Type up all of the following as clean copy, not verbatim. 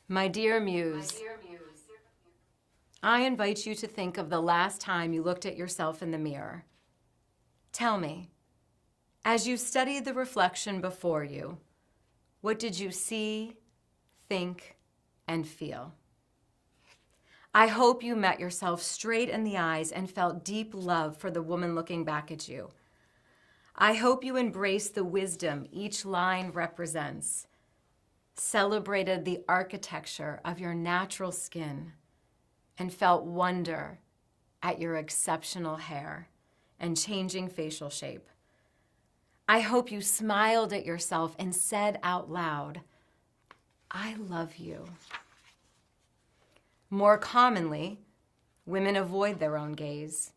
My dear Muse, I invite you to think of the last time you looked at yourself in the mirror. Tell me, as you studied the reflection before you, what did you see, think, and feel? I hope you met yourself straight in the eyes and felt deep love for the woman looking back at you. I hope you embraced the wisdom each line represents, celebrated the architecture of your natural skin, and felt wonder at your exceptional hair and changing facial shape. I hope you smiled at yourself and said out loud, I love you. More commonly, women avoid their own gaze.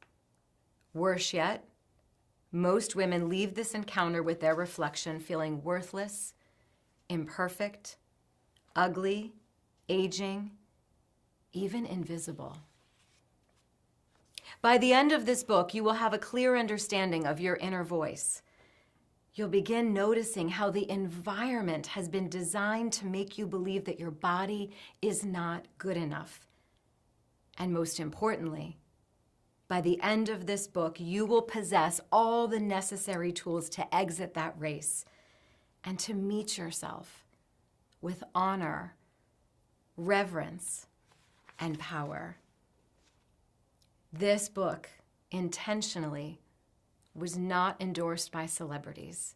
Worse yet, most women leave this encounter with their reflection feeling worthless, imperfect, ugly, aging, even invisible. By the end of this book, you will have a clear understanding of your inner voice. You'll begin noticing how the environment has been designed to make you believe that your body is not good enough. And most importantly, by the end of this book, you will possess all the necessary tools to exit that race and to meet yourself with honor, reverence, and power. This book, intentionally, was not endorsed by celebrities.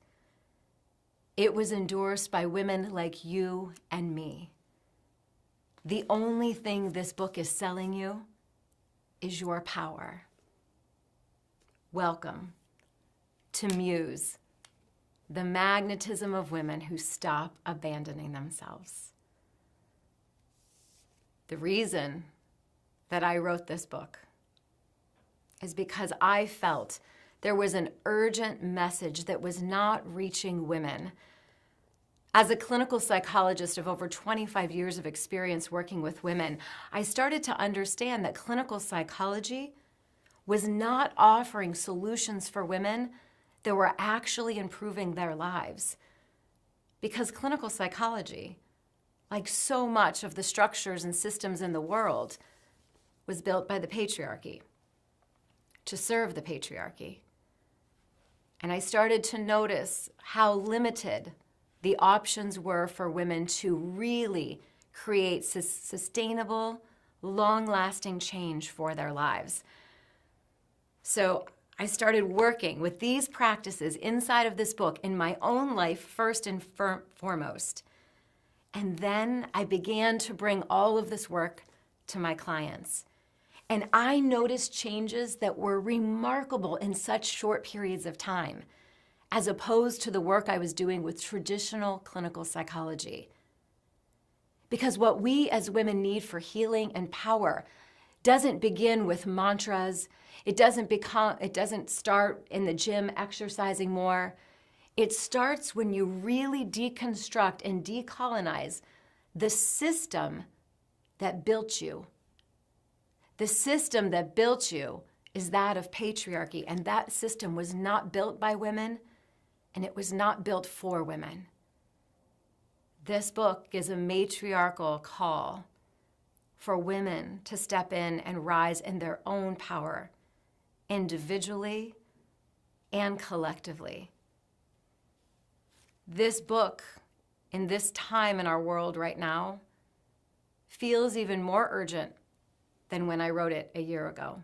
It was endorsed by women like you and me. The only thing this book is selling you is your power. Welcome to Muse, the magnetism of women who stop abandoning themselves. The reason that I wrote this book is because I felt there was an urgent message that was not reaching women. As a clinical psychologist of over 25 years of experience working with women, I started to understand that clinical psychology was not offering solutions for women that were actually improving their lives. Because clinical psychology, like so much of the structures and systems in the world, was built by the patriarchy, to serve the patriarchy. And I started to notice how limited the options were for women to really create sustainable, long-lasting change for their lives. So I started working with these practices inside of this book in my own life first and foremost. And then I began to bring all of this work to my clients. And I noticed changes that were remarkable in such short periods of time, as opposed to the work I was doing with traditional clinical psychology. Because what we as women need for healing and power doesn't begin with mantras. It doesn't start in the gym exercising more. It starts when you really deconstruct and decolonize the system that built you. The system that built you is that of patriarchy, and that system was not built by women, and it was not built for women. This book is a matriarchal call for women to step in and rise in their own power, individually and collectively. This book, in this time in our world right now, feels even more urgent than when I wrote it a year ago.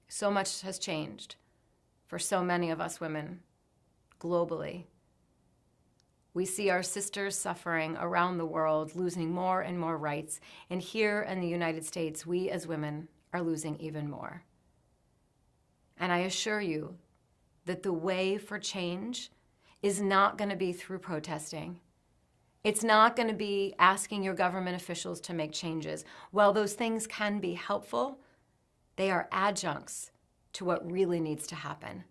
So much has changed for so many of us women globally. We see our sisters suffering around the world, losing more and more rights. And here in the United States, we as women are losing even more. And I assure you that the way for change is not going to be through protesting. It's not going to be asking your government officials to make changes. While those things can be helpful, they are adjuncts to what really needs to happen.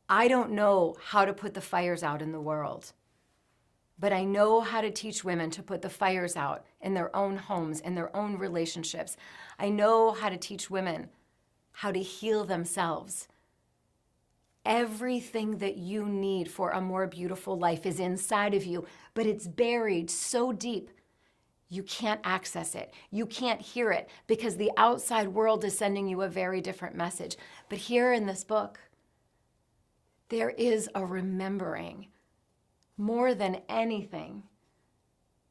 I don't know how to put the fires out in the world, but I know how to teach women to put the fires out in their own homes, in their own relationships. I know how to teach women how to heal themselves. Everything that you need for a more beautiful life is inside of you, but it's buried so deep, you can't access it. You can't hear it because the outside world is sending you a very different message. But here in this book, there is a remembering more than anything.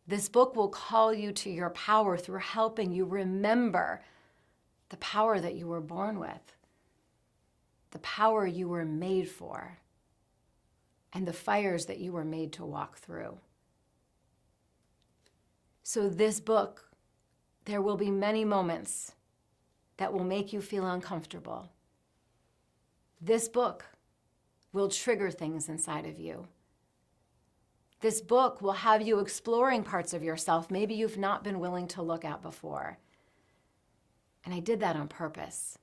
This book will call you to your power through helping you remember the power that you were born with, the power you were made for, and the fires that you were made to walk through. So this book, there will be many moments that will make you feel uncomfortable. This book will trigger things inside of you. This book will have you exploring parts of yourself maybe you've not been willing to look at before. And I did that on purpose.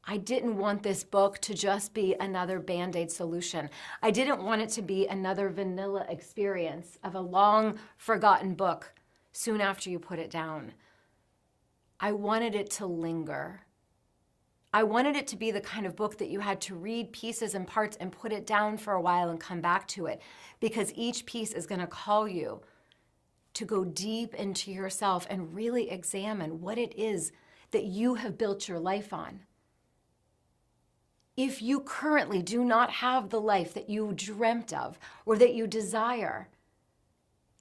I didn't want this book to just be another Band-Aid solution. I didn't want it to be another vanilla experience of a long forgotten book soon after you put it down. I wanted it to linger. I wanted it to be the kind of book that you had to read pieces and parts and put it down for a while and come back to it, because each piece is going to call you to go deep into yourself and really examine what it is that you have built your life on. If you currently do not have the life that you dreamt of or that you desire,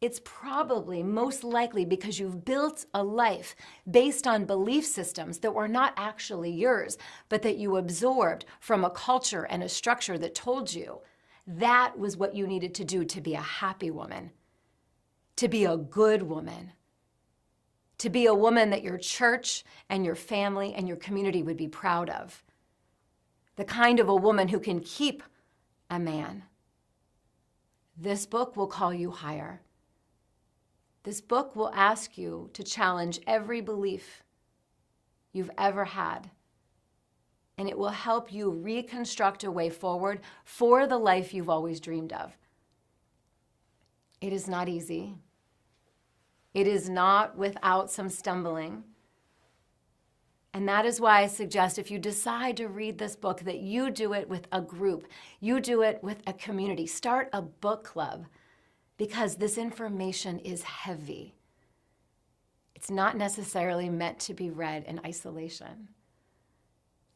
it's probably most likely because you've built a life based on belief systems that were not actually yours, but that you absorbed from a culture and a structure that told you that was what you needed to do to be a happy woman, to be a good woman, to be a woman that your church and your family and your community would be proud of. The kind of a woman who can keep a man. This book will call you higher. This book will ask you to challenge every belief you've ever had. And it will help you reconstruct a way forward for the life you've always dreamed of. It is not easy. It is not without some stumbling. And that is why I suggest if you decide to read this book, that you do it with a group, you do it with a community. Start a book club, because this information is heavy. It's not necessarily meant to be read in isolation.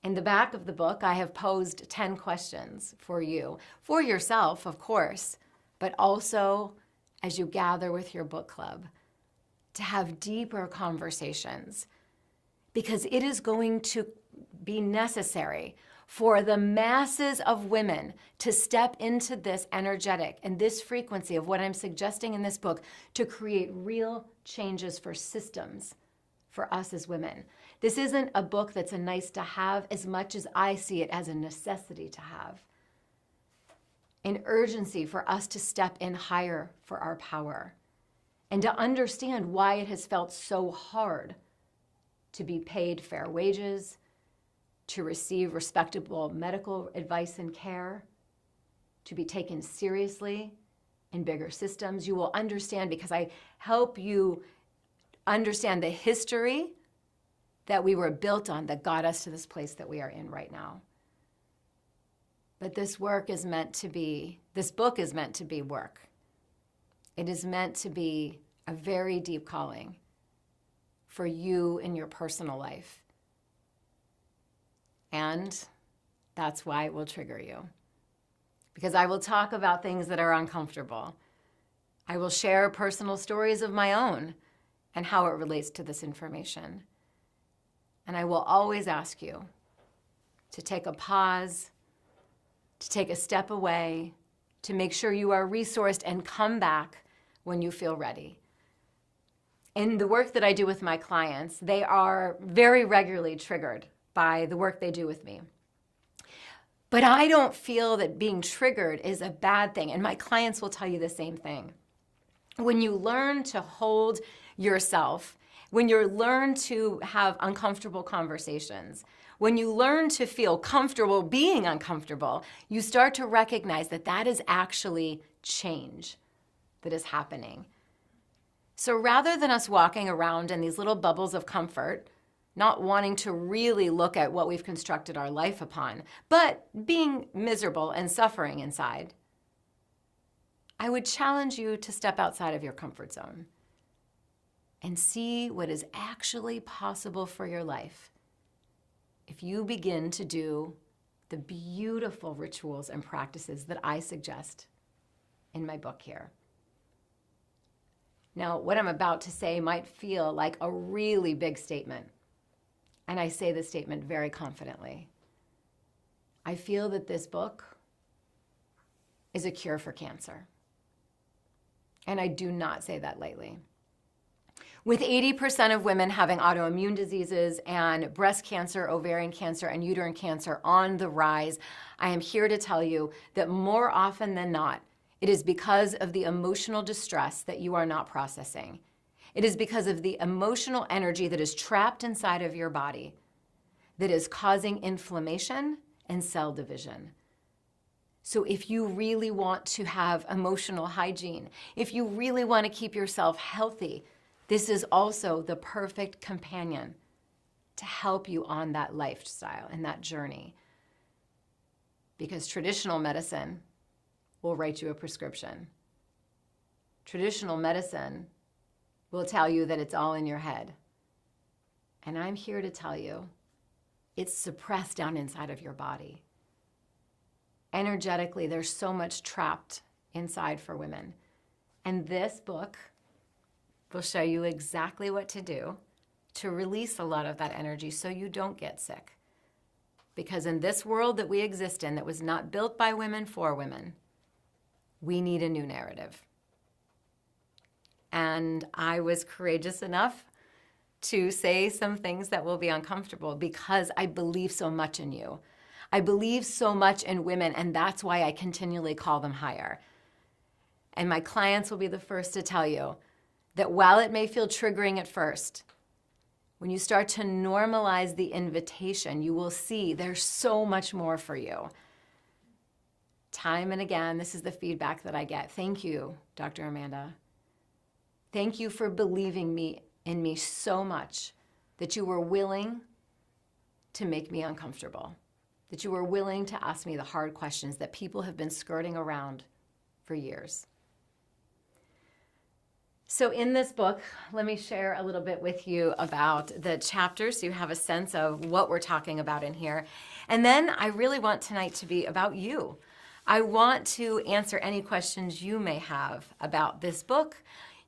In the back of the book, I have posed 10 questions for you, for yourself, of course, but also as you gather with your book club to have deeper conversations, because it is going to be necessary for the masses of women to step into this energetic and this frequency of what I'm suggesting in this book to create real changes for systems for us as women. This isn't a book that's a nice to have as much as I see it as a necessity to have. An urgency for us to step in higher for our power and to understand why it has felt so hard to be paid fair wages, to receive respectable medical advice and care, to be taken seriously in bigger systems. You will understand, because I help you understand the history that we were built on that got us to this place that we are in right now. But this book is meant to be work. It is meant to be a very deep calling for you in your personal life. And that's why it will trigger you. Because I will talk about things that are uncomfortable. I will share personal stories of my own and how it relates to this information. And I will always ask you to take a pause, to take a step away, to make sure you are resourced and come back when you feel ready. In the work that I do with my clients, they are very regularly triggered by the work they do with me. But I don't feel that being triggered is a bad thing, and my clients will tell you the same thing. When you learn to hold yourself, when you learn to have uncomfortable conversations, when you learn to feel comfortable being uncomfortable, you start to recognize that that is actually change that is happening. So rather than us walking around in these little bubbles of comfort, not wanting to really look at what we've constructed our life upon, but being miserable and suffering inside, I would challenge you to step outside of your comfort zone and see what is actually possible for your life if you begin to do the beautiful rituals and practices that I suggest in my book here. Now, what I'm about to say might feel like a really big statement, and I say this statement very confidently. I feel that this book is a cure for cancer. And I do not say that lightly. With 80% of women having autoimmune diseases and breast cancer, ovarian cancer, and uterine cancer on the rise, I am here to tell you that more often than not, it is because of the emotional distress that you are not processing. It is because of the emotional energy that is trapped inside of your body that is causing inflammation and cell division. So if you really want to have emotional hygiene, if you really want to keep yourself healthy, this is also the perfect companion to help you on that lifestyle and that journey. Because traditional medicine will write you a prescription. Traditional medicine will tell you that it's all in your head. And I'm here to tell you, it's suppressed down inside of your body. Energetically, there's so much trapped inside for women. And this book will show you exactly what to do to release a lot of that energy so you don't get sick. Because in this world that we exist in, that was not built by women for women, we need a new narrative. And I was courageous enough to say some things that will be uncomfortable because I believe so much in you. I believe so much in women, and that's why I continually call them higher. And my clients will be the first to tell you that while it may feel triggering at first, when you start to normalize the invitation, you will see there's so much more for you. Time and again, this is the feedback that I get. Thank you, Dr. Amanda. Thank you for believing in me so much that you were willing to make me uncomfortable, that you were willing to ask me the hard questions that people have been skirting around for years. So in this book, let me share a little bit with you about the chapters so you have a sense of what we're talking about in here. And then I really want tonight to be about you. I want to answer any questions you may have about this book.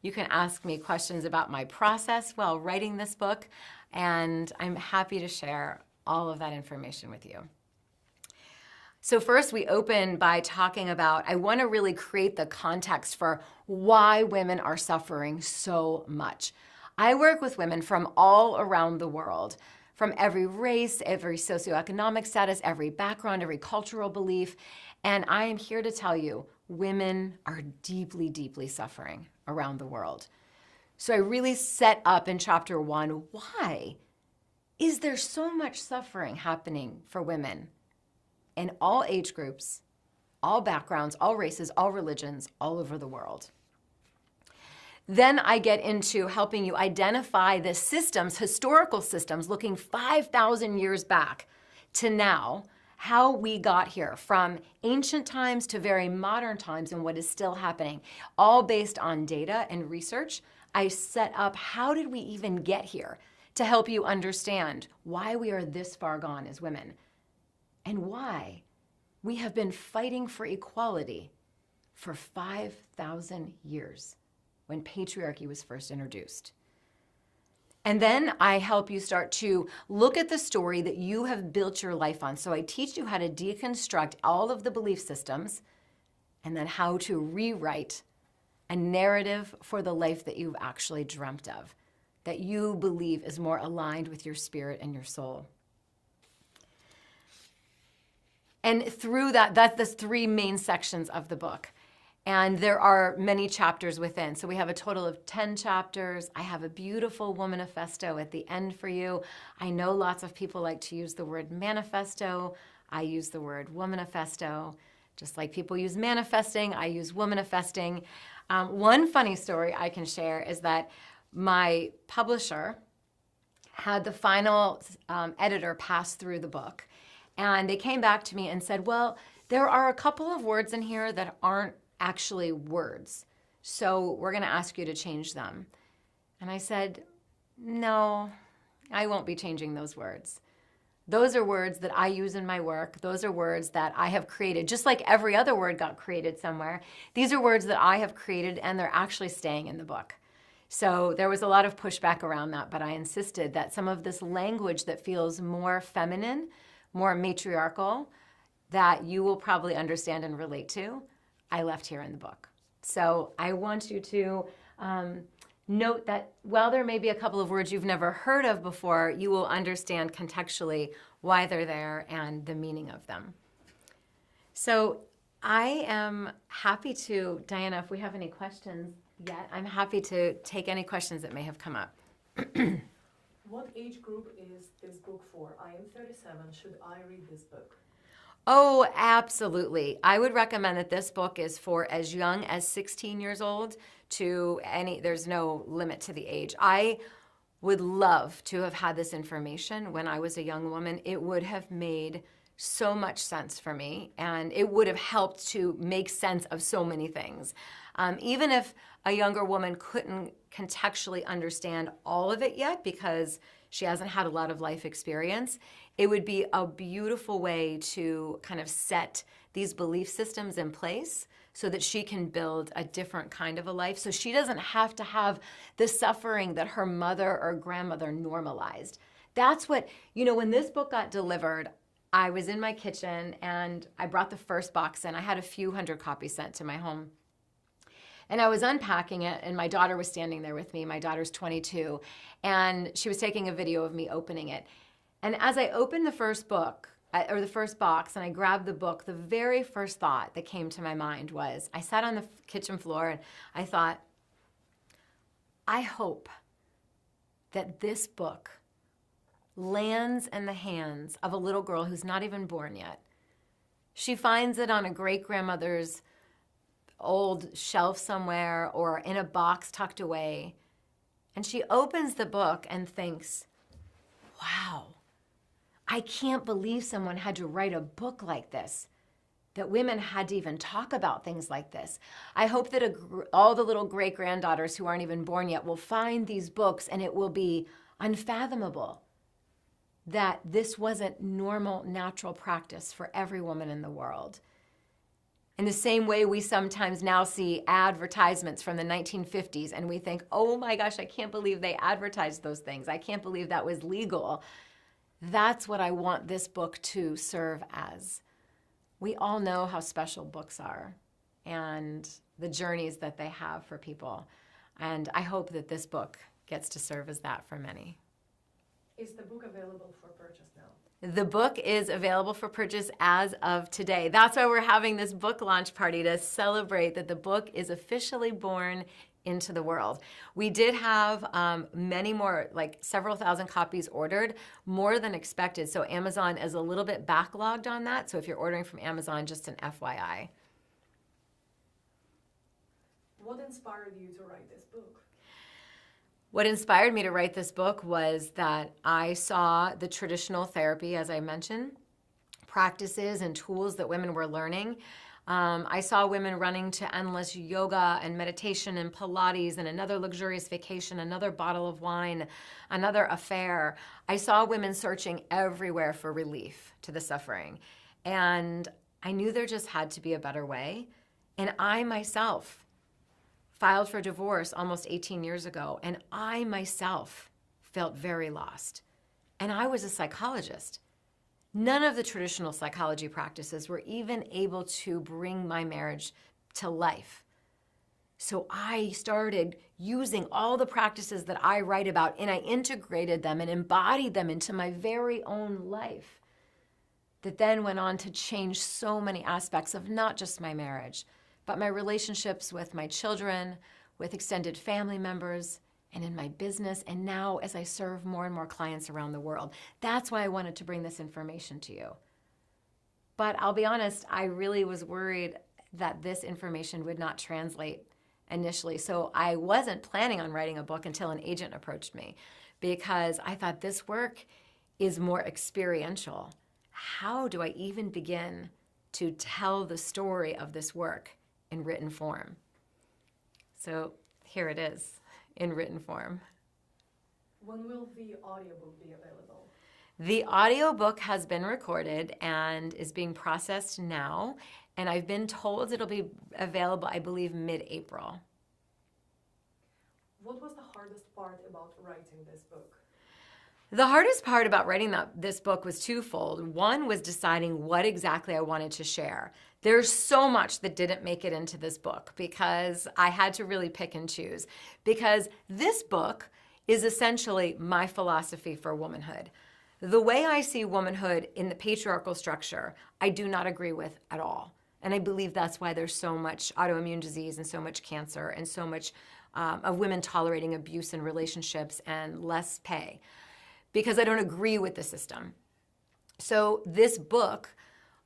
You can ask me questions about my process while writing this book, and I'm happy to share all of that information with you. So first, we open by talking about, I want to really create the context for why women are suffering so much. I work with women from all around the world, from every race, every socioeconomic status, every background, every cultural belief, and I am here to tell you, women are deeply, deeply suffering around the world. So I really set up in chapter 1, why is there so much suffering happening for women in all age groups, all backgrounds, all races, all religions, all over the world? Then I get into helping you identify the systems, historical systems, looking 5,000 years back to now, how we got here from ancient times to very modern times and what is still happening, all based on data and research. I set up how did we even get here to help you understand why we are this far gone as women and why we have been fighting for equality for 5,000 years when patriarchy was first introduced. And then I help you start to look at the story that you have built your life on. So I teach you how to deconstruct all of the belief systems and then how to rewrite a narrative for the life that you've actually dreamt of, that you believe is more aligned with your spirit and your soul. And through that, that's the 3 main sections of the book. And there are many chapters within. So we have a total of 10 chapters. I have a beautiful womanifesto at the end for you. I know lots of people like to use the word manifesto. I use the word womanifesto. Just like people use manifesting, I use womanifesting. One funny story I can share is that my publisher had the final editor pass through the book. And they came back to me and said, well, there are a couple of words in here that aren't actually words. So we're going to ask you to change them. And I said, no, I won't be changing those words. Those are words that I use in my work. Those are words that I have created. Just like every other word got created somewhere, these are words that I have created, and they're actually staying in the book. So there was a lot of pushback around that, but I insisted that some of this language that feels more feminine, more matriarchal, that you will probably understand and relate to, I left here in the book. So I want you to note that while there may be a couple of words you've never heard of before, you will understand contextually why they're there and the meaning of them. So I am happy to, Diana, if we have any questions yet, I'm happy to take any questions that may have come up. What age group is this book for? I am 37. Should I read this book? Oh, absolutely. I would recommend that this book is for as young as 16 years old to there's no limit to the age. I would love to have had this information when I was a young woman. It would have made so much sense for me, and it would have helped to make sense of so many things. Even if a younger woman couldn't contextually understand all of it yet because she hasn't had a lot of life experience, it would be a beautiful way to kind of set these belief systems in place so that she can build a different kind of a life. So she doesn't have to have the suffering that her mother or grandmother normalized. That's what, when this book got delivered, I was in my kitchen and I brought the first box in. I had a few hundred copies sent to my home. And I was unpacking it, and my daughter was standing there with me. My daughter's 22, and she was taking a video of me opening it. And as I opened the first book, or the first box, and I grabbed the book, the very first thought that came to my mind was, I sat on the kitchen floor and I thought, I hope that this book lands in the hands of a little girl who's not even born yet. She finds it on a great-grandmother's old shelf somewhere or in a box tucked away, and she opens the book and thinks, wow, I can't believe someone had to write a book like this, that women had to even talk about things like this. I hope that all the little great-granddaughters who aren't even born yet will find these books, and it will be unfathomable that this wasn't normal, natural practice for every woman in the world. In the same way we sometimes now see advertisements from the 1950s and we think, oh my gosh, I can't believe they advertised those things. I can't believe that was legal. That's what I want this book to serve as. We all know how special books are and the journeys that they have for people. And I hope that this book gets to serve as that for many. Is the book available for purchase now? The book is available for purchase as of today. That's why we're having this book launch party, to celebrate that the book is officially born into the world. We did have many more, like several thousand copies ordered, more than expected. So Amazon is a little bit backlogged on that. So if you're ordering from Amazon, just an FYI. What inspired you to write this book? What inspired me to write this book was that I saw the traditional therapy, as I mentioned, practices and tools that women were learning. I saw women running to endless yoga and meditation and Pilates and another luxurious vacation, another bottle of wine, another affair. I saw women searching everywhere for relief to the suffering. And I knew there just had to be a better way. And I myself filed for divorce almost 18 years ago, and I myself felt very lost. And I was a psychologist. None of the traditional psychology practices were even able to bring my marriage to life. So I started using all the practices that I write about, and I integrated them and embodied them into my very own life, that then went on to change so many aspects of not just my marriage, but my relationships with my children, with extended family members, and in my business, and now as I serve more and more clients around the world. That's why I wanted to bring this information to you. But I'll be honest, I really was worried that this information would not translate initially. So I wasn't planning on writing a book until an agent approached me. because I thought this work is more experiential. How do I even begin to tell the story of this work in written form? So here it is in written form. When will the audiobook be available? The audiobook has been recorded and is being processed now, and I've been told it'll be available, I believe, mid-April. What was the hardest part about writing this book? The hardest part about writing this book was twofold. One was deciding what exactly I wanted to share. There's so much that didn't make it into this book because I had to really pick and choose. Because this book is essentially my philosophy for womanhood. The way I see womanhood in the patriarchal structure, I do not agree with at all. And I believe that's why there's so much autoimmune disease and so much cancer and so much of women tolerating abuse in relationships and less pay, because I don't agree with the system. So this book,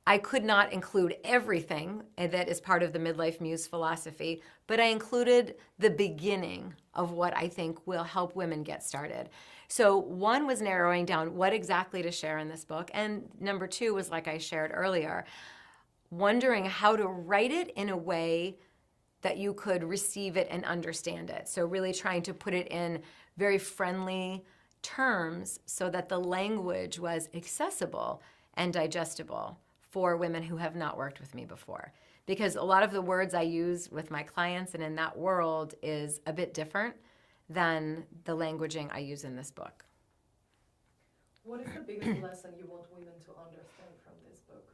I could not include everything that is part of the Midlife Muse philosophy, but I included the beginning of what I think will help women get started. So one was narrowing down what exactly to share in this book, and number two was, like I shared earlier, wondering how to write it in a way that you could receive it and understand it. So really trying to put it in very friendly terms so that the language was accessible and digestible for women who have not worked with me before. Because a lot of the words I use with my clients and in that world is a bit different than the languaging I use in this book. What is the biggest lesson you want women to understand from this book?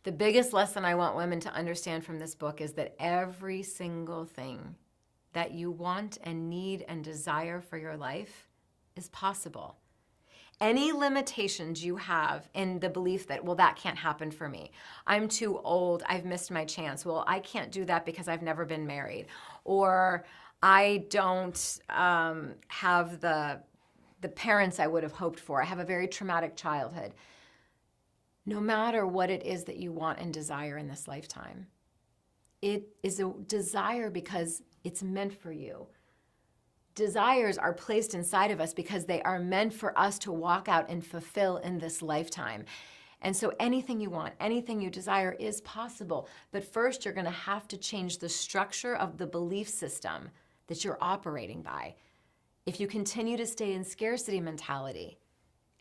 The biggest lesson I want women to understand from this book is that every single thing that you want and need and desire for your life is possible. Any limitations you have in the belief that, well, that can't happen for me. I'm too old, I've missed my chance. Well, I can't do that because I've never been married. Or I don't have the parents I would have hoped for. I have a very traumatic childhood. No matter what it is that you want and desire in this lifetime, it is a desire because it's meant for you. Desires are placed inside of us because they are meant for us to walk out and fulfill in this lifetime. And so anything you want, anything you desire is possible. But first, you're going to have to change the structure of the belief system that you're operating by. If you continue to stay in scarcity mentality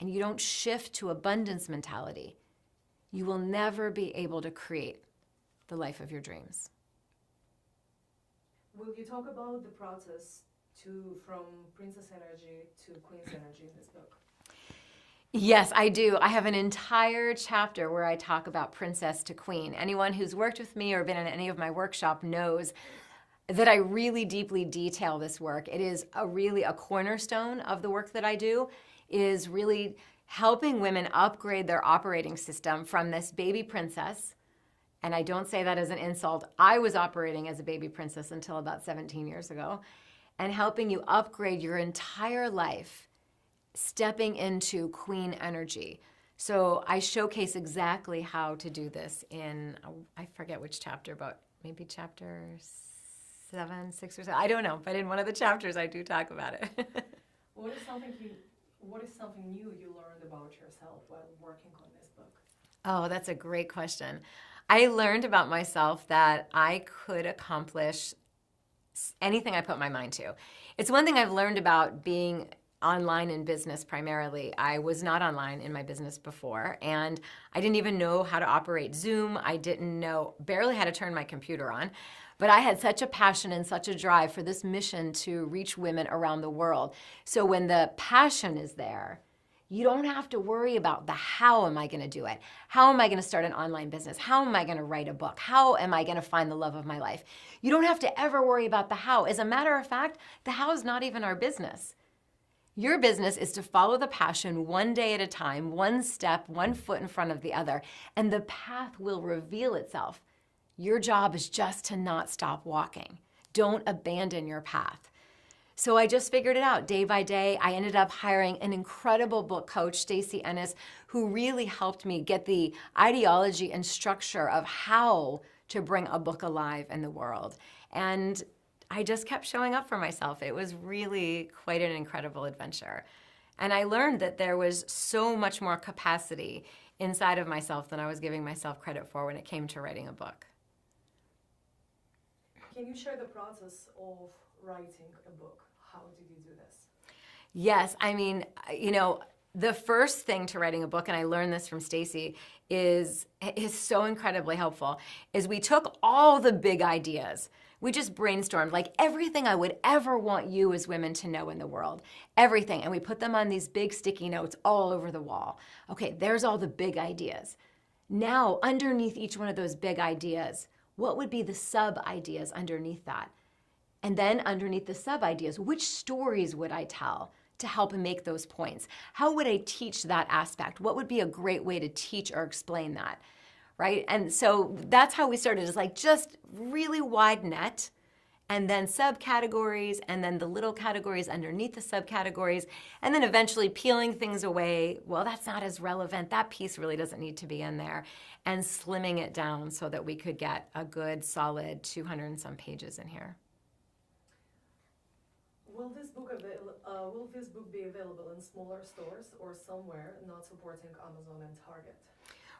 and you don't shift to abundance mentality, you will never be able to create the life of your dreams. Will you talk about the process from princess energy to queen's energy in this book? Yes, I do. I have an entire chapter where I talk about princess to queen. Anyone who's worked with me or been in any of my workshop knows that I really deeply detail this work. It is really a cornerstone of the work that I do, is really helping women upgrade their operating system from this baby princess. And I don't say that as an insult. I was operating as a baby princess until about 17 years ago. And helping you upgrade your entire life, stepping into queen energy. So I showcase exactly how to do this in, I forget which chapter, but maybe chapter 7, 6 or 7. I don't know, but in one of the chapters I do talk about it. What is something new you learned about yourself while working on this book? Oh, that's a great question. I learned about myself that I could accomplish anything I put my mind to. It's one thing I've learned about being online in business primarily. I was not online in my business before, and I didn't even know how to operate Zoom. I didn't know barely how to turn my computer on, but I had such a passion and such a drive for this mission to reach women around the world. So when the passion is there, you don't have to worry about the how am I going to do it? How am I going to start an online business? How am I going to write a book? How am I going to find the love of my life? You don't have to ever worry about the how. As a matter of fact, the how is not even our business. Your business is to follow the passion one day at a time, one step, one foot in front of the other, and the path will reveal itself. Your job is just to not stop walking. Don't abandon your path. So I just figured it out day by day. I ended up hiring an incredible book coach, Stacey Ennis, who really helped me get the ideology and structure of how to bring a book alive in the world. And just kept showing up for myself. It was really quite an incredible adventure. And I learned that there was so much more capacity inside of myself than I was giving myself credit for when it came to writing a book. Can you share the process of writing a book? How did you do this? Yes, I mean, the first thing to writing a book, and I learned this from Stacy, is so incredibly helpful, is we took all the big ideas. We just brainstormed like everything I would ever want you as women to know in the world, everything. And we put them on these big sticky notes all over the wall. Okay, there's all the big ideas. Now, underneath each one of those big ideas, what would be the sub-ideas underneath that? And then underneath the sub-ideas, which stories would I tell to help make those points? How would I teach that aspect? What would be a great way to teach or explain that, right? And so that's how we started, is like just really wide net, and then subcategories, and then the little categories underneath the subcategories, and then eventually peeling things away. Well, that's not as relevant. That piece really doesn't need to be in there, and slimming it down so that we could get a good solid 200 and some pages in here. Will this book be available in smaller stores or somewhere not supporting Amazon and Target?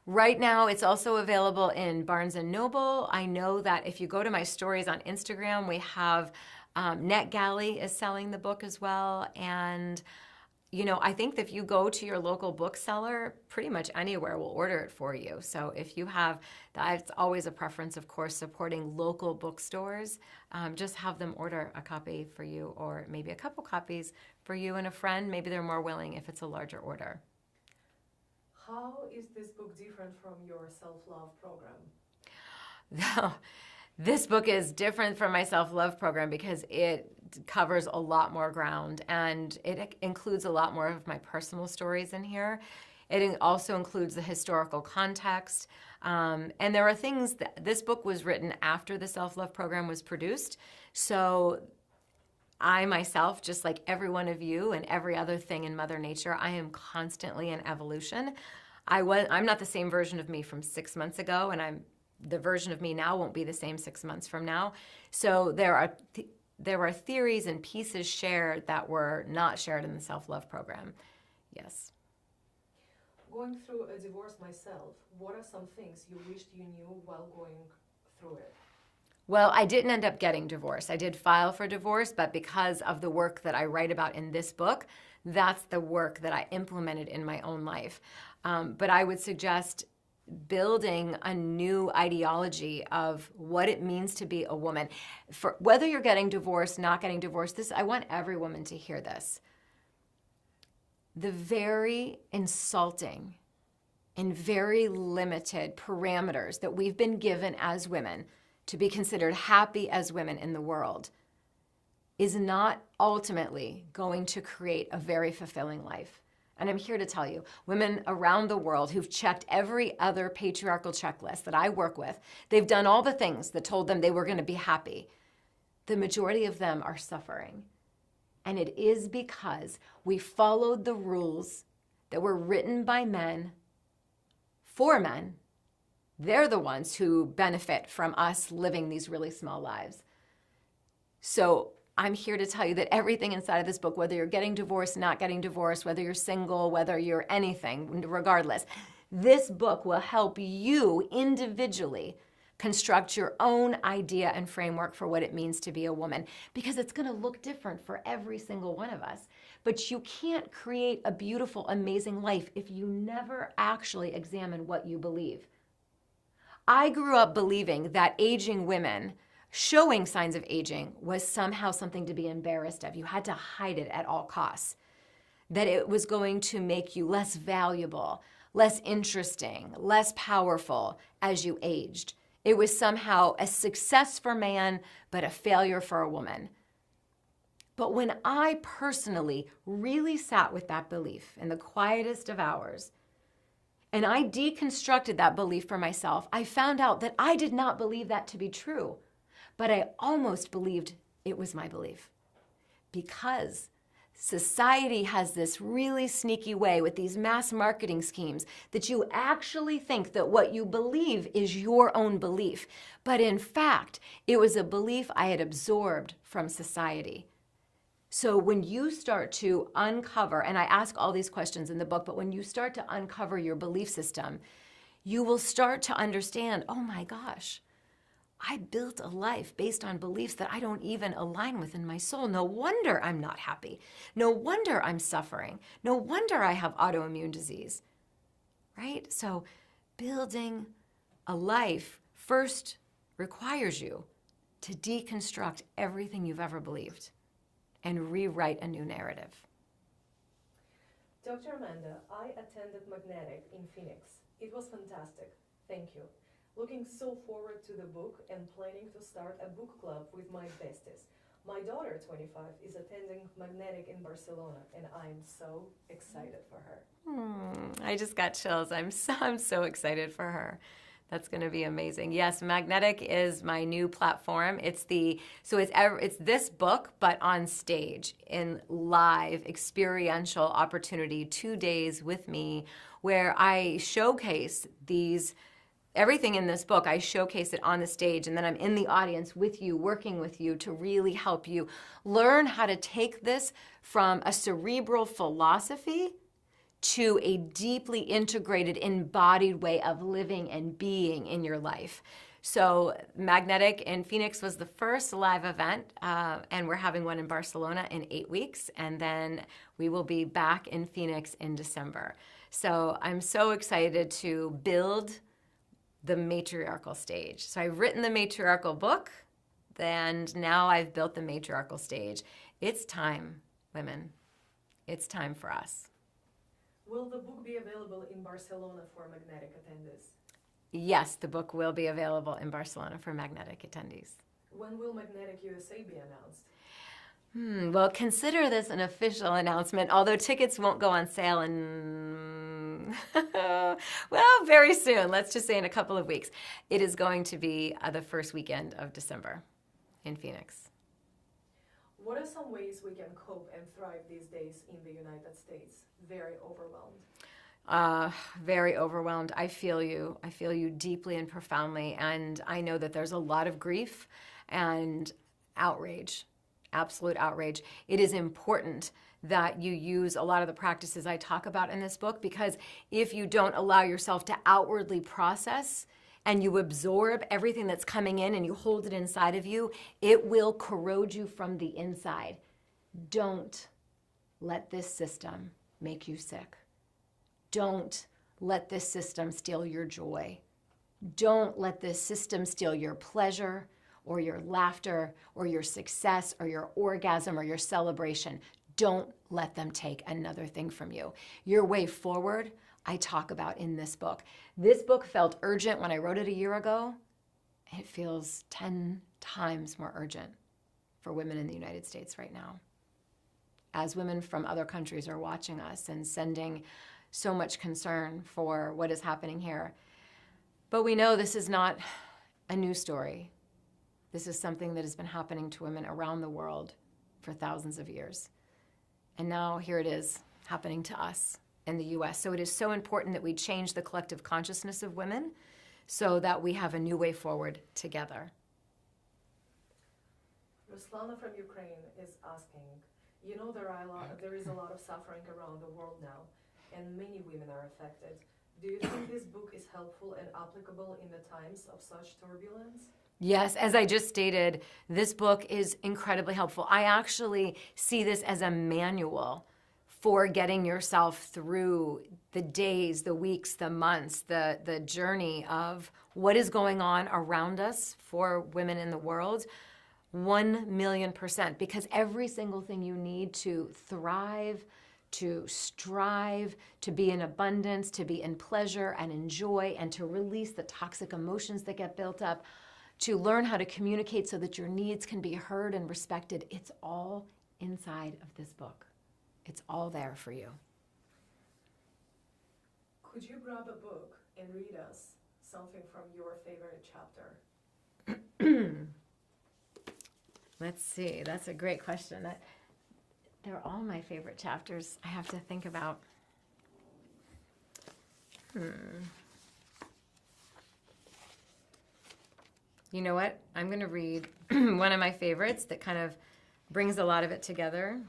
Right now, it's also available in Barnes & Noble. I know that if you go to my stories on Instagram, we have NetGalley is selling the book as well. And, I think that if you go to your local bookseller, pretty much anywhere will order it for you. So if you have, that's always a preference, of course, supporting local bookstores. Just have them order a copy for you, or maybe a couple copies for you and a friend. Maybe they're more willing if it's a larger order. How is this book different from your self-love program? This book is different from my self-love program because it covers a lot more ground, and it includes a lot more of my personal stories in here. It also includes the historical context. And there are things that this book was written after the self-love program was produced. So I myself, just like every one of you and every other thing in Mother Nature, I am constantly in evolution. I'm not the same version of me from 6 months ago, and the version of me now won't be the same 6 months from now. So there are theories and pieces shared that were not shared in the self-love program. Yes. Going through a divorce myself, what are some things you wished you knew while going through it? Well, I didn't end up getting divorced. I did file for divorce, but because of the work that I write about in this book, that's the work that I implemented in my own life. But I would suggest building a new ideology of what it means to be a woman. For whether you're getting divorced, not getting divorced, I want every woman to hear this. The very insulting and very limited parameters that we've been given as women to be considered happy as women in the world is not ultimately going to create a very fulfilling life. And I'm here to tell you, women around the world who've checked every other patriarchal checklist that I work with, they've done all the things that told them they were going to be happy. The majority of them are suffering. And it is because we followed the rules that were written by men for men. They're the ones who benefit from us living these really small lives. So I'm here to tell you that everything inside of this book, whether you're getting divorced, not getting divorced, whether you're single, whether you're anything, regardless, this book will help you individually construct your own idea and framework for what it means to be a woman, because it's going to look different for every single one of us. But you can't create a beautiful, amazing life if you never actually examine what you believe. I grew up believing that aging women, showing signs of aging, was somehow something to be embarrassed of. You had to hide it at all costs. That it was going to make you less valuable, less interesting, less powerful as you aged. It was somehow a success for man, but a failure for a woman. But when I personally really sat with that belief in the quietest of hours, and I deconstructed that belief for myself, I found out that I did not believe that to be true, but I almost believed it was my belief. Because Society has this really sneaky way with these mass marketing schemes that you actually think that what you believe is your own belief. But in fact, it was a belief I had absorbed from society. So when you start to uncover, and I ask all these questions in the book, but when you start to uncover your belief system, you will start to understand, oh my gosh, I built a life based on beliefs that I don't even align with in my soul. No wonder I'm not happy. No wonder I'm suffering. No wonder I have autoimmune disease, right? So building a life first requires you to deconstruct everything you've ever believed and rewrite a new narrative. Dr. Amanda, I attended Magnetic in Phoenix. It was fantastic. Thank you. Looking so forward to the book and planning to start a book club with my besties. My daughter, 25, is attending Magnetic in Barcelona, and I'm so excited for her. I just got chills. I'm so excited for her. That's going to be amazing. Yes, Magnetic is my new platform. It's this book, but on stage in live experiential opportunity, 2 days with me, where I showcase everything in this book. I showcase it on the stage, and then I'm in the audience with you, working with you to really help you learn how to take this from a cerebral philosophy to a deeply integrated, embodied way of living and being in your life. So Magnetic in Phoenix was the first live event, and we're having one in Barcelona in 8 weeks, and then we will be back in Phoenix in December. So I'm so excited to build the matriarchal stage. So I've written the matriarchal book, and now I've built the matriarchal stage. It's time, women. It's time for us. Will the book be available in Barcelona for Magnetic attendees? Yes, the book will be available in Barcelona for Magnetic attendees. When will Magnetic USA be announced? Well, consider this an official announcement, although tickets won't go on sale in, well, very soon. Let's just say in a couple of weeks. It is going to be the first weekend of December in Phoenix. What are some ways we can cope and thrive these days in the United States? Very overwhelmed. Very overwhelmed. I feel you. I feel you deeply and profoundly. And I know that there's a lot of grief and outrage, absolute outrage. It is important that you use a lot of the practices I talk about in this book, because if you don't allow yourself to outwardly process and you absorb everything that's coming in and you hold it inside of you, it will corrode you from the inside. Don't let this system make you sick. Don't let this system steal your joy. Don't let this system steal your pleasure or your laughter or your success or your orgasm or your celebration. Don't let them take another thing from you. Your way forward, I talk about in this book. This book felt urgent when I wrote it a year ago. It feels 10 times more urgent for women in the United States right now. As women from other countries are watching us and sending so much concern for what is happening here. But we know this is not a new story. This is something that has been happening to women around the world for thousands of years. And now here it is happening to us in the US. So it is so important that we change the collective consciousness of women so that we have a new way forward together. Ruslana from Ukraine is asking, you know there is a lot of suffering around the world now, and many women are affected. Do you think this book is helpful and applicable in the times of such turbulence? Yes, as I just stated, this book is incredibly helpful. I actually see this as a manual for getting yourself through the days, the weeks, the months, the journey of what is going on around us for women in the world. 1,000,000%, because every single thing you need to thrive, to strive, to be in abundance, to be in pleasure and in joy, and to release the toxic emotions that get built up, to learn how to communicate so that your needs can be heard and respected. It's all inside of this book. It's all there for you. Could you grab a book and read us something from your favorite chapter? Let's see. That's a great question. They're all my favorite chapters. I have to think about. You know what? I'm going to read one of my favorites that kind of brings a lot of it together.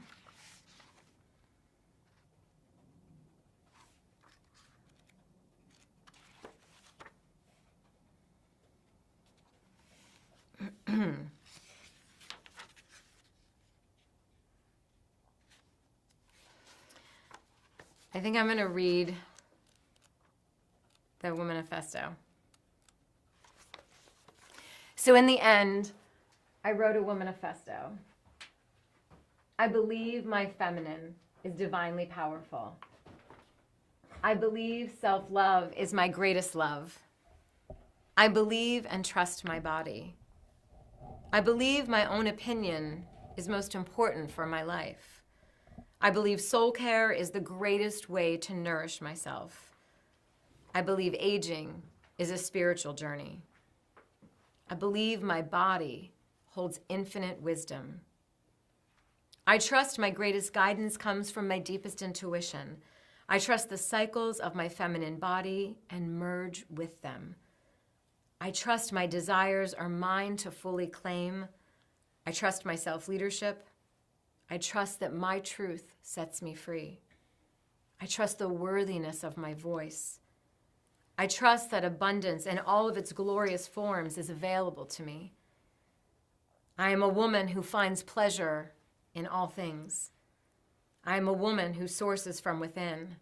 I think I'm going to read the Womanifesto. So in the end, I wrote a Womanifesto. I believe my feminine is divinely powerful. I believe self-love is my greatest love. I believe and trust my body. I believe my own opinion is most important for my life. I believe soul care is the greatest way to nourish myself. I believe aging is a spiritual journey. I believe my body holds infinite wisdom. I trust my greatest guidance comes from my deepest intuition. I trust the cycles of my feminine body and merge with them. I trust my desires are mine to fully claim. I trust my self-leadership. I trust that my truth sets me free. I trust the worthiness of my voice. I trust that abundance in all of its glorious forms is available to me. I am a woman who finds pleasure in all things. I am a woman who sources from within.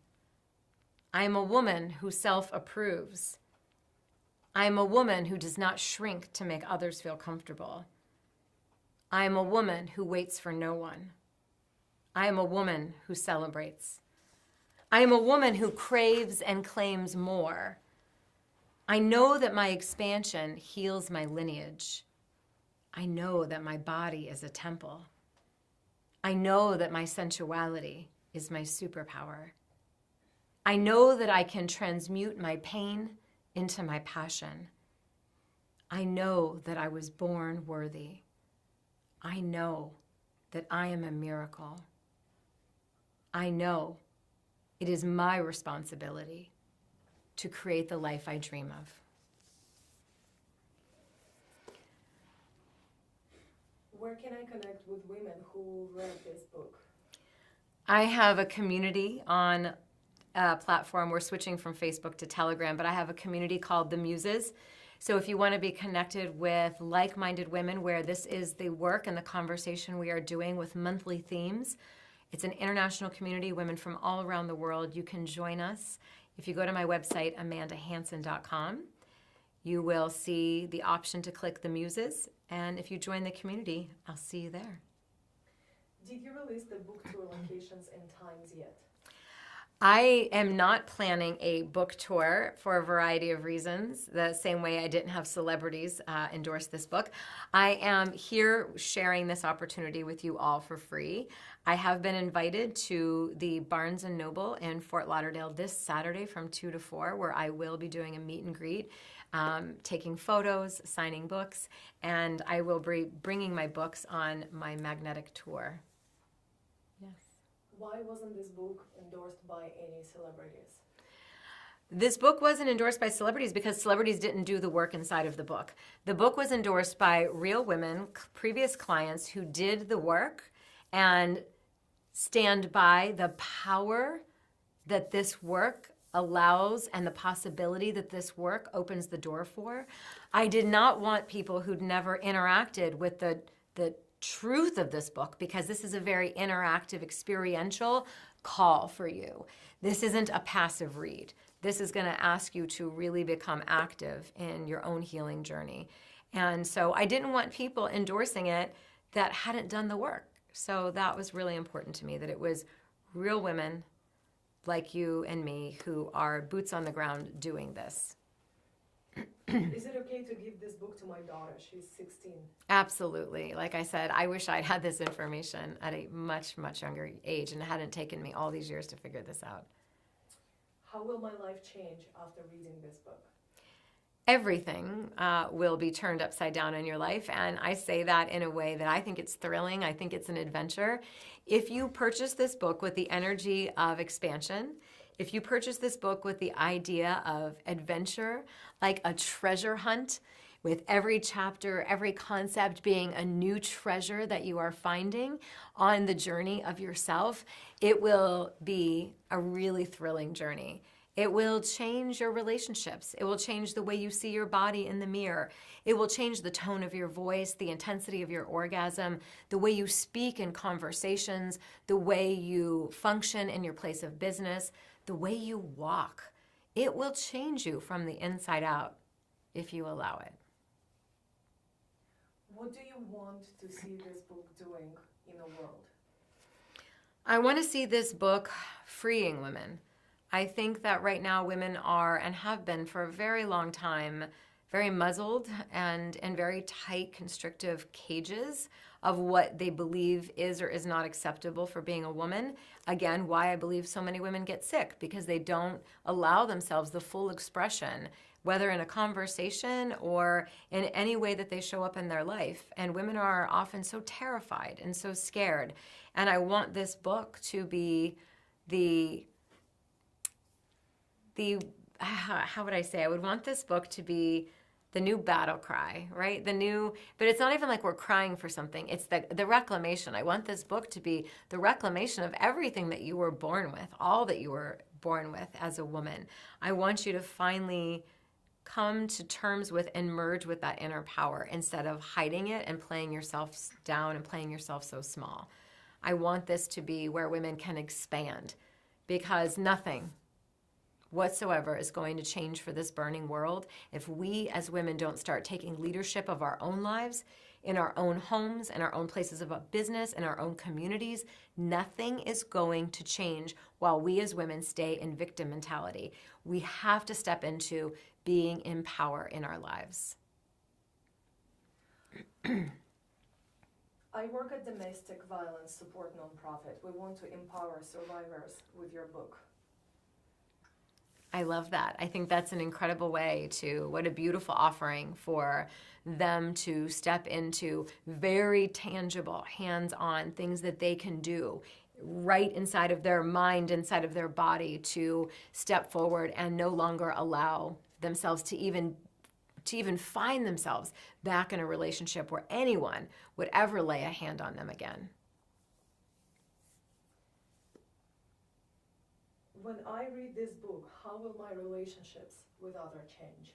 I am a woman who self-approves. I am a woman who does not shrink to make others feel comfortable. I am a woman who waits for no one. I am a woman who celebrates. I am a woman who craves and claims more. I know that my expansion heals my lineage. I know that my body is a temple. I know that my sensuality is my superpower. I know that I can transmute my pain into my passion. I know that I was born worthy. I know that I am a miracle. I know it is my responsibility to create the life I dream of. Where can I connect with women who read this book? I have a community on a platform. We're switching from Facebook to Telegram, but I have a community called the Muses. So if you want to be connected with like-minded women where this is the work and the conversation we are doing with monthly themes, it's an international community, women from all around the world. You can join us. If you go to my website, amandahansen.com, you will see the option to click the Muses. And if you join the community, I'll see you there. Did you release the book tour locations and times yet? I am not planning a book tour for a variety of reasons, the same way I didn't have celebrities endorse this book. I am here sharing this opportunity with you all for free. I have been invited to the Barnes & Noble in Fort Lauderdale this Saturday from 2 to 4, where I will be doing a meet and greet, taking photos, signing books, and I will be bringing my books on my magnetic tour. Yes. Why wasn't this book endorsed by any celebrities? This book wasn't endorsed by celebrities because celebrities didn't do the work inside of the book. The book was endorsed by real women, previous clients who did the work and stand by the power that this work allows and the possibility that this work opens the door for. I did not want people who'd never interacted with the truth of this book, because this is a very interactive, experiential call for you. This isn't a passive read. This is going to ask you to really become active in your own healing journey. And so I didn't want people endorsing it that hadn't done the work. So that was really important to me, that it was real women like you and me who are boots on the ground doing this. Is it okay to give this book to my daughter? She's 16. Absolutely. Like I said, I wish I'd had this information at a much, much younger age, and it hadn't taken me all these years to figure this out. How will my life change after reading this book? everything will be turned upside down in your life. And I say that in a way that I think it's thrilling. I think it's an adventure. If you purchase this book with the energy of expansion, if you purchase this book with the idea of adventure, like a treasure hunt, with every chapter, every concept being a new treasure that you are finding on the journey of yourself, it will be a really thrilling journey. It will change your relationships. It will change the way you see your body in the mirror. It will change the tone of your voice, the intensity of your orgasm, the way you speak in conversations, the way you function in your place of business, the way you walk. It will change you from the inside out if you allow it. What do you want to see this book doing in the world? I want to see this book freeing women. I think that right now women are, and have been for a very long time, very muzzled and in very tight, constrictive cages of what they believe is or is not acceptable for being a woman. Again, why I believe so many women get sick, because they don't allow themselves the full expression, whether in a conversation or in any way that they show up in their life. And women are often so terrified and so scared. And I want this book to be how would I say? I would want this book to be the new battle cry, right? But it's not even like we're crying for something. It's the reclamation. I want this book to be the reclamation of everything that you were born with, all that you were born with as a woman. I want you to finally come to terms with and merge with that inner power instead of hiding it and playing yourself down and playing yourself so small. I want this to be where women can expand, because nothing whatsoever is going to change for this burning world if we as women don't start taking leadership of our own lives, in our own homes, in our own places of business, in our own communities. Nothing is going to change while we as women stay in victim mentality. We have to step into being in power in our lives. I work at domestic violence support nonprofit. We want to empower survivors with your book. I love that. I think that's an incredible way what a beautiful offering for them to step into very tangible, hands-on things that they can do right inside of their mind, inside of their body, to step forward and no longer allow themselves to even find themselves back in a relationship where anyone would ever lay a hand on them again. When I read this book, how will my relationships with others change?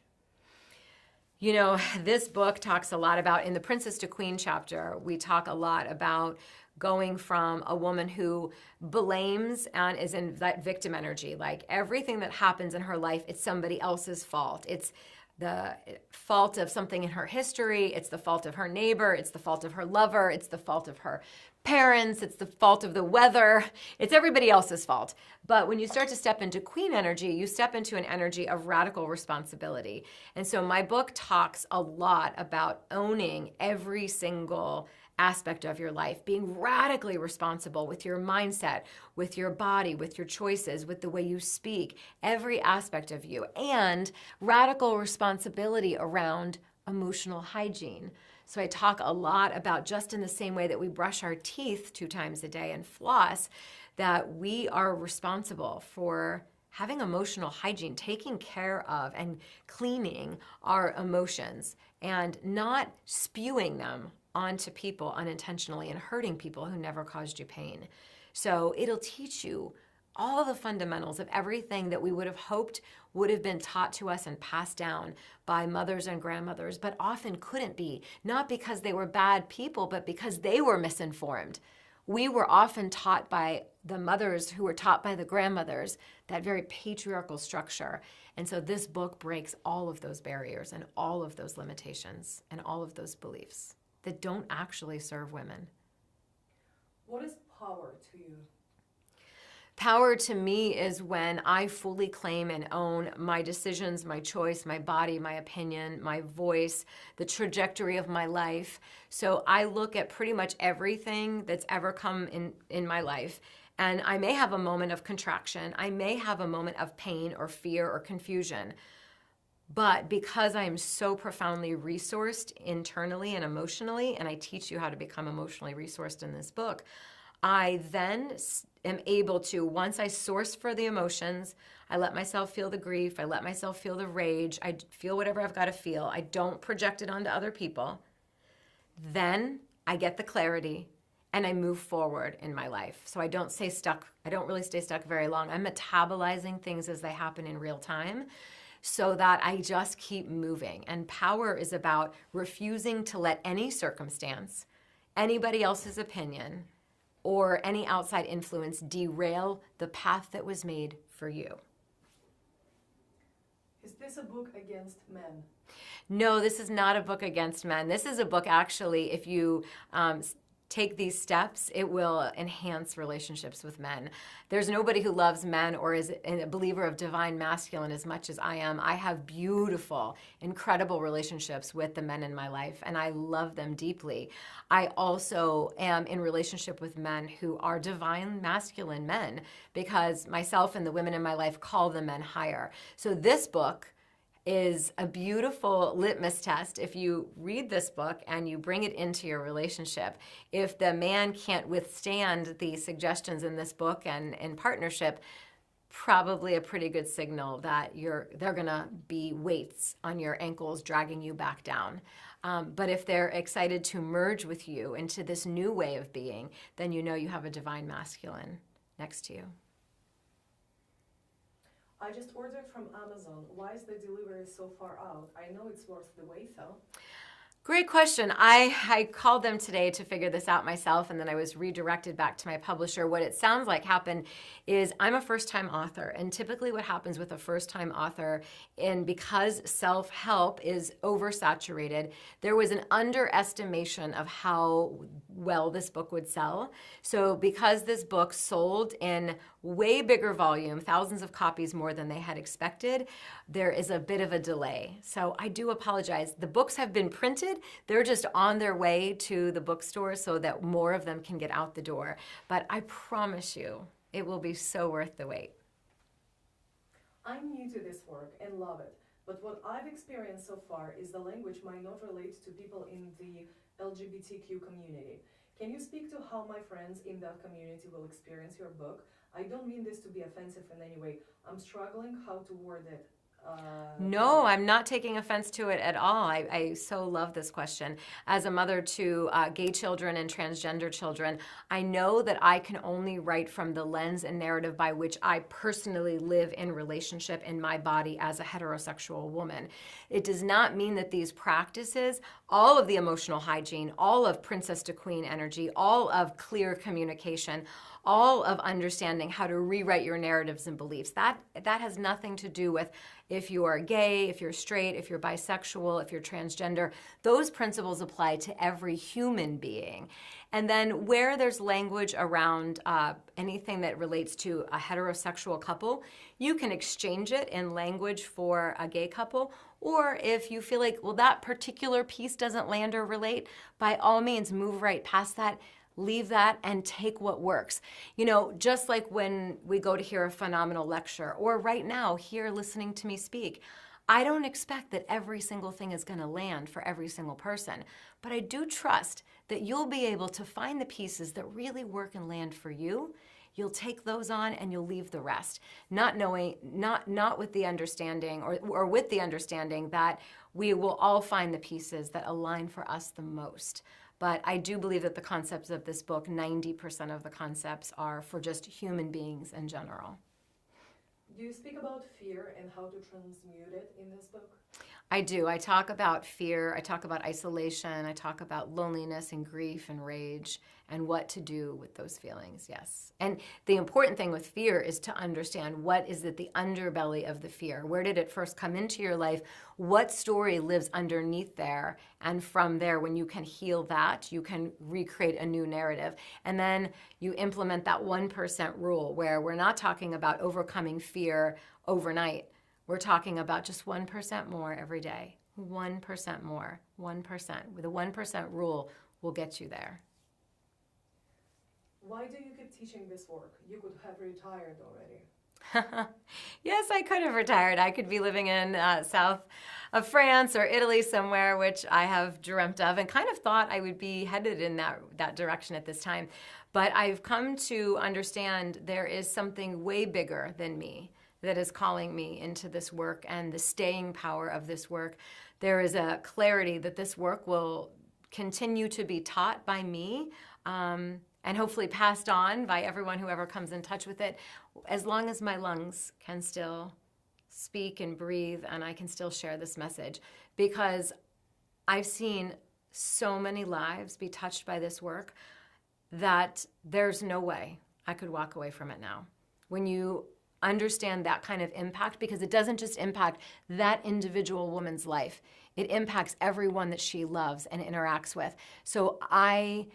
You know, this book talks a lot about, in the Princess to Queen chapter, we talk a lot about going from a woman who blames and is in that victim energy, like everything that happens in her life, it's somebody else's fault. It's the fault of something in her history, it's the fault of her neighbor, it's the fault of her lover, it's the fault of her parents, it's the fault of the weather, it's everybody else's fault. But when you start to step into queen energy, you step into an energy of radical responsibility. And so my book talks a lot about owning every single aspect of your life, being radically responsible with your mindset, with your body, with your choices, with the way you speak, every aspect of you, and radical responsibility around emotional hygiene. So I talk a lot about, just in the same way that we brush our teeth 2 times a day and floss, that we are responsible for having emotional hygiene, taking care of and cleaning our emotions and not spewing them onto people unintentionally and hurting people who never caused you pain. So it'll teach you all the fundamentals of everything that we would have hoped would have been taught to us and passed down by mothers and grandmothers, but often couldn't be, not because they were bad people, but because they were misinformed. We were often taught by the mothers who were taught by the grandmothers, that very patriarchal structure. And so this book breaks all of those barriers and all of those limitations and all of those beliefs that don't actually serve women. What is power to you? Power to me is when I fully claim and own my decisions, my choice, my body, my opinion, my voice, the trajectory of my life. So I look at pretty much everything that's ever come in my life, and I may have a moment of contraction. I may have a moment of pain or fear or confusion. But because I am so profoundly resourced internally and emotionally, and I teach you how to become emotionally resourced in this book, I then am able to, once I source for the emotions, I let myself feel the grief, I let myself feel the rage, I feel whatever I've got to feel. I don't project it onto other people. Then I get the clarity and I move forward in my life. So I don't stay stuck. I don't really stay stuck very long. I'm metabolizing things as they happen in real time so that I just keep moving. And power is about refusing to let any circumstance, anybody else's opinion, or any outside influence derail the path that was made for you. Is this a book against men? No, this is not a book against men. This is a book, actually, if you take these steps, it will enhance relationships with men. There's nobody who loves men or is a believer of divine masculine as much as I am. I have beautiful, incredible relationships with the men in my life, and I love them deeply. I also am in relationship with men who are divine masculine men because myself and the women in my life call the men higher. So this book is a beautiful litmus test. If you read this book and you bring it into your relationship, if the man can't withstand the suggestions in this book and in partnership, probably a pretty good signal that they're gonna be weights on your ankles dragging you back down. But if they're excited to merge with you into this new way of being, then you know you have a divine masculine next to you. I just ordered from Amazon. Why is the delivery so far out? I know it's worth the wait though. Great question. I called them today to figure this out myself, and then I was redirected back to my publisher. What it sounds like happened is I'm a first-time author, and typically what happens with a first-time author, and because self-help is oversaturated, there was an underestimation of how well this book would sell. So because this book sold in way bigger volume, thousands of copies more than they had expected, there is a bit of a delay. So I do apologize. The books have been printed. They're just on their way to the bookstore so that more of them can get out the door. But I promise you, it will be so worth the wait. I'm new to this work and love it, but what I've experienced so far is the language might not relate to people in the LGBTQ community. Can you speak to how my friends in that community will experience your book? I don't mean this to be offensive in any way. I'm struggling how to word it. No, I'm not taking offense to it at all. I so love this question. As a mother to gay children and transgender children, I know that I can only write from the lens and narrative by which I personally live in relationship in my body as a heterosexual woman. It does not mean that these practices, all of the emotional hygiene, all of princess to queen energy, all of clear communication, all of understanding how to rewrite your narratives and beliefs, that has nothing to do with if you are gay, if you're straight, if you're bisexual, if you're transgender. Those principles apply to every human being. And then where there's language around anything that relates to a heterosexual couple, you can exchange it in language for a gay couple. Or if you feel like, well, that particular piece doesn't land or relate, by all means, move right past that. Leave that and take what works. You know, just like when we go to hear a phenomenal lecture, or right now here listening to me speak, I don't expect that every single thing is going to land for every single person, but I do trust that you'll be able to find the pieces that really work and land for you. You'll take those on and you'll leave the rest, not with the understanding or with the understanding that we will all find the pieces that align for us the most. But I do believe that the concepts of this book, 90% of the concepts are for just human beings in general. Do you speak about fear and how to transmute it in this book? I do. I talk about fear, I talk about isolation, I talk about loneliness and grief and rage and what to do with those feelings, yes. And the important thing with fear is to understand what is at the underbelly of the fear. Where did it first come into your life? What story lives underneath there? And from there, when you can heal that, you can recreate a new narrative. And then you implement that 1% rule where we're not talking about overcoming fear overnight. We're talking about just 1% more every day. 1% more, 1%. With a 1% rule will get you there. Why do you keep teaching this work? You could have retired already. Yes, I could have retired. I could be living in south of France or Italy somewhere, which I have dreamt of and kind of thought I would be headed in that direction at this time. But I've come to understand there is something way bigger than me that is calling me into this work and the staying power of this work. There is a clarity that this work will continue to be taught by me and hopefully passed on by everyone who ever comes in touch with it, as long as my lungs can still speak and breathe and I can still share this message. Because I've seen so many lives be touched by this work that there's no way I could walk away from it now. When you understand that kind of impact, because it doesn't just impact that individual woman's life, it impacts everyone that she loves and interacts with. So I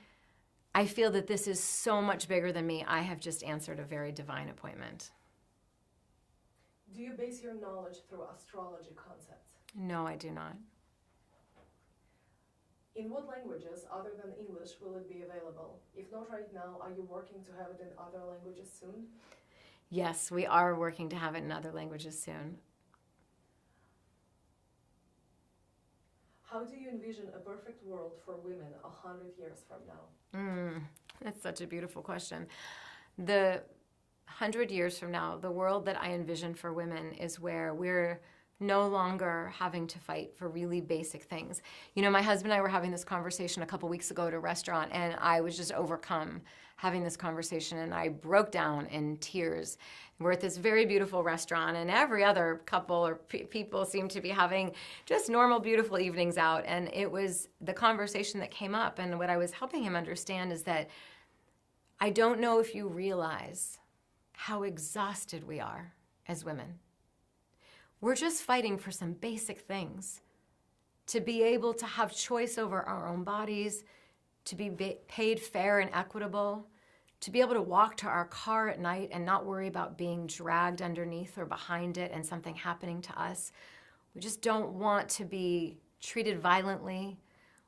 feel that this is so much bigger than me. I have just answered a very divine appointment. Do you base your knowledge through astrology concepts? No, I do not. In what languages other than English will it be available? If not right now, are you working to have it in other languages soon? Yes, we are working to have it in other languages soon. How do you envision a perfect world for women 100 years from now? That's such a beautiful question. The 100 years from now, the world that I envision for women is where we're no longer having to fight for really basic things. You know, my husband and I were having this conversation a couple weeks ago at a restaurant, and I was just overcome having this conversation, and I broke down in tears. We're at this very beautiful restaurant, and every other couple or people seem to be having just normal, beautiful evenings out, and it was the conversation that came up, and what I was helping him understand is that I don't know if you realize how exhausted we are as women. We're just fighting for some basic things. To be able to have choice over our own bodies, to be paid fair and equitable, to be able to walk to our car at night and not worry about being dragged underneath or behind it and something happening to us. We just don't want to be treated violently.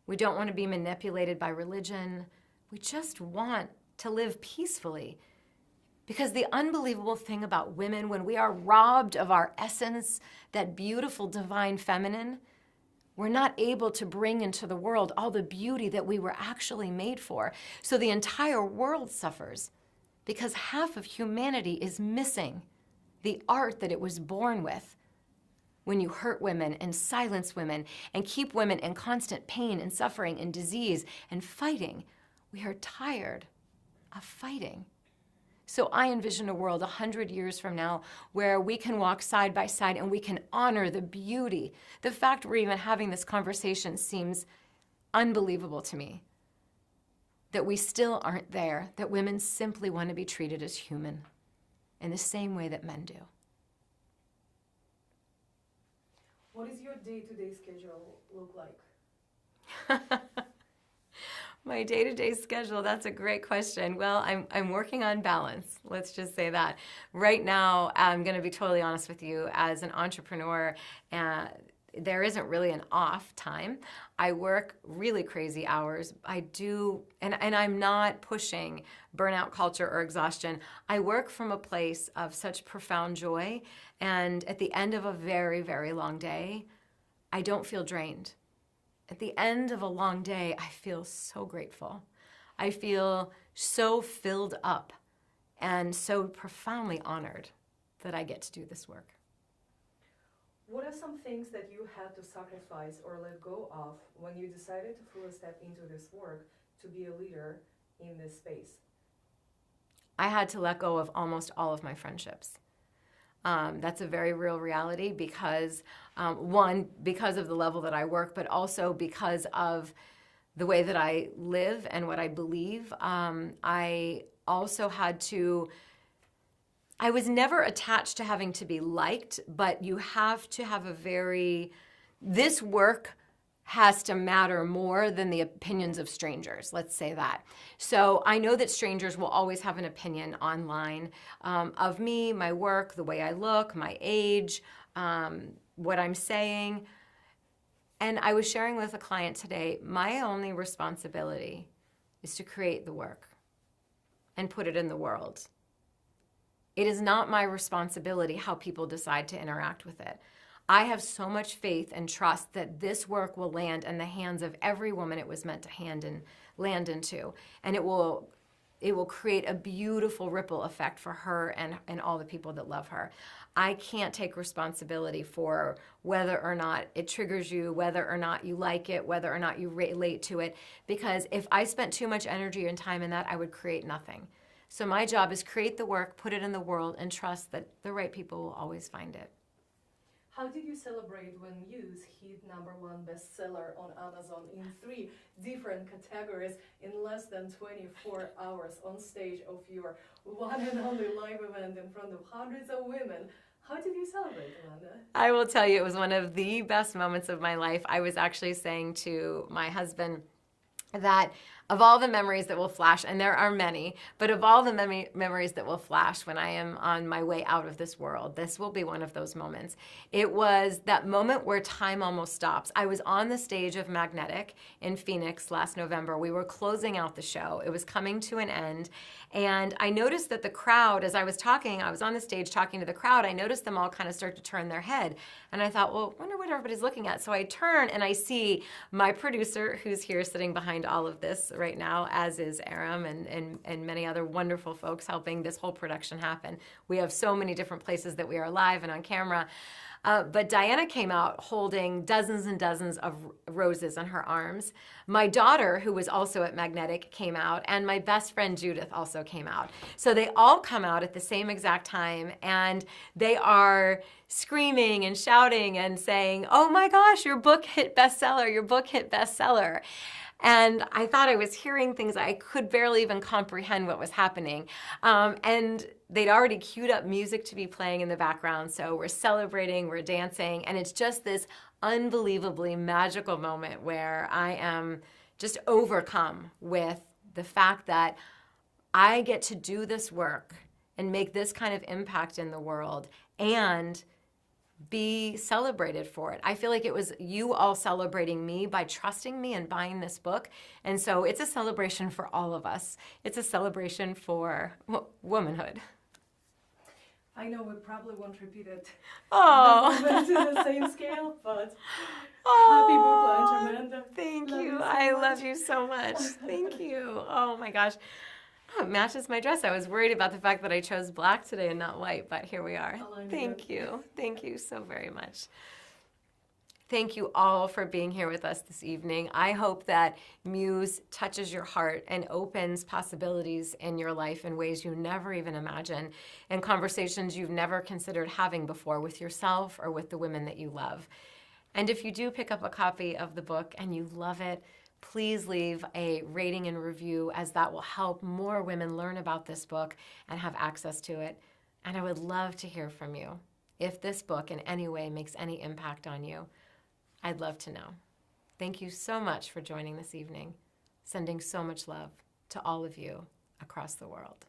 We don't want to be manipulated by religion. We just want to live peacefully. Because the unbelievable thing about women, when we are robbed of our essence, that beautiful divine feminine, we're not able to bring into the world all the beauty that we were actually made for. So the entire world suffers because half of humanity is missing the art that it was born with. When you hurt women and silence women and keep women in constant pain and suffering and disease and fighting, we are tired of fighting. So I envision a world 100 years from now where we can walk side by side and we can honor the beauty. The fact we're even having this conversation seems unbelievable to me. That we still aren't there, that women simply want to be treated as human in the same way that men do. What does your day-to-day schedule look like? My day-to-day schedule, that's a great question. Well, I'm working on balance. Let's just say that. Right now, I'm going to be totally honest with you, as an entrepreneur, there isn't really an off time. I work really crazy hours. I do, and I'm not pushing burnout culture or exhaustion. I work from a place of such profound joy, and at the end of a very, very long day, I don't feel drained. At the end of a long day, I feel so grateful. I feel so filled up and so profoundly honored that I get to do this work. What are some things that you had to sacrifice or let go of when you decided to fully step into this work to be a leader in this space? I had to let go of almost all of my friendships. That's a very real reality because, one, because of the level that I work, but also because of the way that I live and what I believe. I also had to, I was never attached to having to be liked, but you have to have this work has to matter more than the opinions of strangers, let's say that. So I know that strangers will always have an opinion online of me, my work, the way I look, my age, what I'm saying. And I was sharing with a client today, my only responsibility is to create the work and put it in the world. It is not my responsibility how people decide to interact with it. I have so much faith and trust that this work will land in the hands of every woman it was meant to land into. And it will create a beautiful ripple effect for her and all the people that love her. I can't take responsibility for whether or not it triggers you, whether or not you like it, whether or not you relate to it, because if I spent too much energy and time in that, I would create nothing. So my job is create the work, put it in the world, and trust that the right people will always find it. How did you celebrate when Muse hit #1 bestseller on Amazon in 3 different categories in less than 24 hours on stage of your one and only live event in front of hundreds of women? How did you celebrate, Amanda? I will tell you, it was one of the best moments of my life. I was actually saying to my husband that of all the memories that will flash, and there are many, but of all the memories that will flash when I am on my way out of this world, this will be one of those moments. It was that moment where time almost stops. I was on the stage of Magnetic in Phoenix last November. We were closing out the show. It was coming to an end, and I noticed that the crowd, as I was talking, I was on the stage talking to the crowd, I noticed them all kind of start to turn their head, and I thought, well, I wonder what everybody's looking at. So I turn and I see my producer, who's here sitting behind all of this right now, as is Aram and many other wonderful folks helping this whole production happen. We have so many different places that we are live and on camera. But Diana came out holding dozens and dozens of roses in her arms. My daughter, who was also at Magnetic, came out, and my best friend Judith also came out. So they all come out at the same exact time, and they are screaming and shouting and saying, "Oh my gosh, your book hit bestseller, your book hit bestseller." And I thought I was hearing things I could barely even comprehend what was happening. And they'd already queued up music to be playing in the background. So we're celebrating, we're dancing, and it's just this unbelievably magical moment where I am just overcome with the fact that I get to do this work and make this kind of impact in the world and be celebrated for it. I feel like it was you all celebrating me by trusting me and buying this book. And so it's a celebration for all of us. It's a celebration for womanhood. I know we probably won't repeat it to the same scale, but happy book launch, Amanda. Thank Love you. you so I much. love you so much. Thank you. Oh my gosh. Oh, it matches my dress. I was worried about the fact that I chose black today and not white, but here we are. Thank you. Thank you so very much. Thank you all for being here with us this evening. I hope that Muse touches your heart and opens possibilities in your life in ways you never even imagined, and conversations you've never considered having before with yourself or with the women that you love. And if you do pick up a copy of the book and you love it, please leave a rating and review, as that will help more women learn about this book and have access to it. And I would love to hear from you. If this book in any way makes any impact on you, I'd love to know. Thank you so much for joining this evening. Sending so much love to all of you across the world.